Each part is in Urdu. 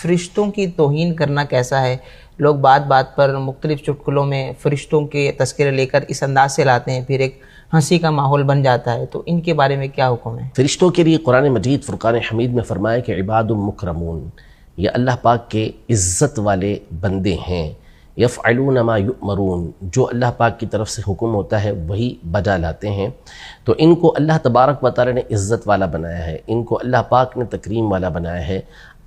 فرشتوں کی توہین کرنا کیسا ہے؟ لوگ بات بات پر مختلف چٹکلوں میں فرشتوں کے تذکرے لے کر اس انداز سے لاتے ہیں، پھر ایک ہنسی کا ماحول بن جاتا ہے، تو ان کے بارے میں کیا حکم ہے؟ فرشتوں کے لیے قرآن مجید فرقان حمید میں فرمایا کہ عباد مکرمون، یہ اللہ پاک کے عزت والے بندے ہیں، یفعلون ما یؤمرون، جو اللہ پاک کی طرف سے حکم ہوتا ہے وہی بجا لاتے ہیں۔ تو ان کو اللہ تبارک و تعالی نے عزت والا بنایا ہے، ان کو اللہ پاک نے تکریم والا بنایا ہے۔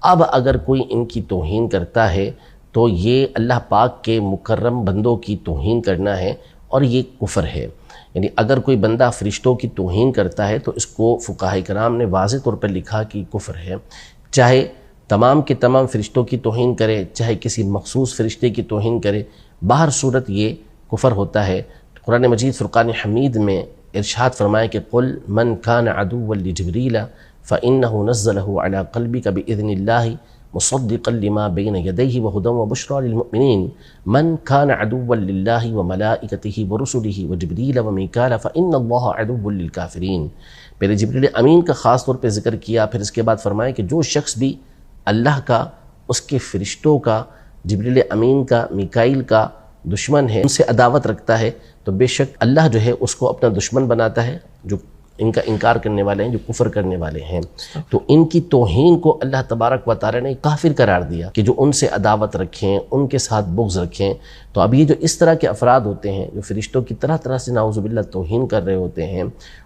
اب اگر کوئی ان کی توہین کرتا ہے تو یہ اللہ پاک کے مکرم بندوں کی توہین کرنا ہے، اور یہ کفر ہے۔ یعنی اگر کوئی بندہ فرشتوں کی توہین کرتا ہے تو اس کو فقہاء کرام نے واضح طور پر لکھا کہ کفر ہے، چاہے تمام کے تمام فرشتوں کی توہین کرے، چاہے کسی مخصوص فرشتے کی توہین کرے، باہر صورت یہ کفر ہوتا ہے۔ قرآن مجید فرقان حمید میں ارشاد فرمایا کہ قل من کان عدوا لجبریل فإنه نزله على قلبك بإذن الله مصدقا لما بين يديه وهدى وبشرى للمؤمنين من كان عدوا لله وملائكته ورسله وجبريل وميكال فإن الله عدو للكافرين۔ پہلے جبریل امین کا خاص طور پہ ذکر کیا، پھر اس کے بعد فرمایا کہ جو شخص بھی اللہ کا، اس کے فرشتوں کا، جبریل امین کا، میکائیل کا دشمن ہے، ان سے عداوت رکھتا ہے، تو بے شک اللہ جو ہے اس کو اپنا دشمن بناتا ہے، جو ان کا انکار کرنے والے ہیں، جو کفر کرنے والے ہیں۔ تو ان کی توہین کو اللہ تبارک و تعالی نے کافر قرار دیا کہ جو ان سے عداوت رکھیں، ان کے ساتھ بغض رکھیں۔ تو اب یہ جو اس طرح کے افراد ہوتے ہیں جو فرشتوں کی طرح طرح سے نعوذ باللہ توہین کر رہے ہوتے ہیں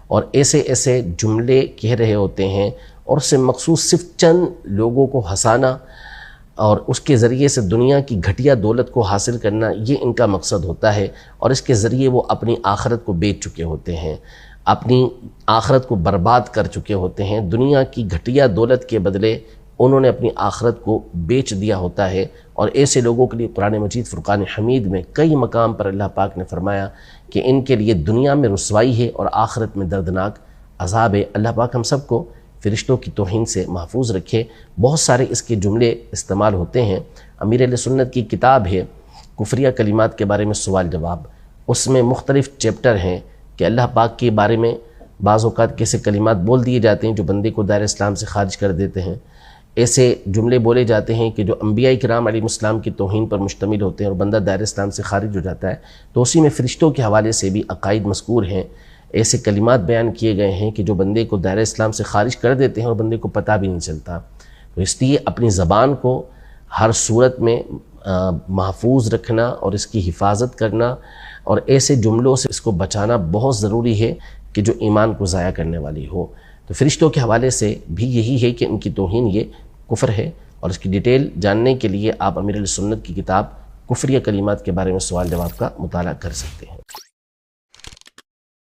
اور ایسے ایسے جملے کہہ رہے ہوتے ہیں، اور اس سے مخصوص صرف چند لوگوں کو ہنسانا اور اس کے ذریعے سے دنیا کی گھٹیا دولت کو حاصل کرنا، یہ ان کا مقصد ہوتا ہے، اور اس کے ذریعے وہ اپنی آخرت کو بیچ چکے ہوتے ہیں، اپنی آخرت کو برباد کر چکے ہوتے ہیں۔ دنیا کی گھٹیا دولت کے بدلے انہوں نے اپنی آخرت کو بیچ دیا ہوتا ہے، اور ایسے لوگوں کے لیے قرآن مجید فرقان حمید میں کئی مقام پر اللہ پاک نے فرمایا کہ ان کے لیے دنیا میں رسوائی ہے اور آخرت میں دردناک عذاب ہے۔ اللہ پاک ہم سب کو فرشتوں کی توہین سے محفوظ رکھے۔ بہت سارے اس کے جملے استعمال ہوتے ہیں۔ امیر اہل سنت کی کتاب ہے کفریہ کلمات کے بارے میں سوال جواب، اس میں مختلف چیپٹر ہیں کہ اللہ پاک کے بارے میں بعض اوقات کیسے کلمات بول دیے جاتے ہیں جو بندے کو دائرہ اسلام سے خارج کر دیتے ہیں، ایسے جملے بولے جاتے ہیں کہ جو انبیاء کرام علیہ السلام کی توہین پر مشتمل ہوتے ہیں اور بندہ دائرہ اسلام سے خارج ہو جاتا ہے۔ تو اسی میں فرشتوں کے حوالے سے بھی عقائد مذکور ہیں، ایسے کلمات بیان کیے گئے ہیں کہ جو بندے کو دائرہ اسلام سے خارج کر دیتے ہیں اور بندے کو پتہ بھی نہیں چلتا۔ تو اس لیے اپنی زبان کو ہر صورت میں محفوظ رکھنا اور اس کی حفاظت کرنا اور ایسے جملوں سے اس کو بچانا بہت ضروری ہے کہ جو ایمان کو ضائع کرنے والی ہو۔ تو فرشتوں کے حوالے سے بھی یہی ہے کہ ان کی توہین یہ کفر ہے، اور اس کی ڈیٹیل جاننے کے لیے آپ امیر اہل سنت کی کتاب کفریہ کلمات کے بارے میں سوال جواب کا مطالعہ کر سکتے ہیں۔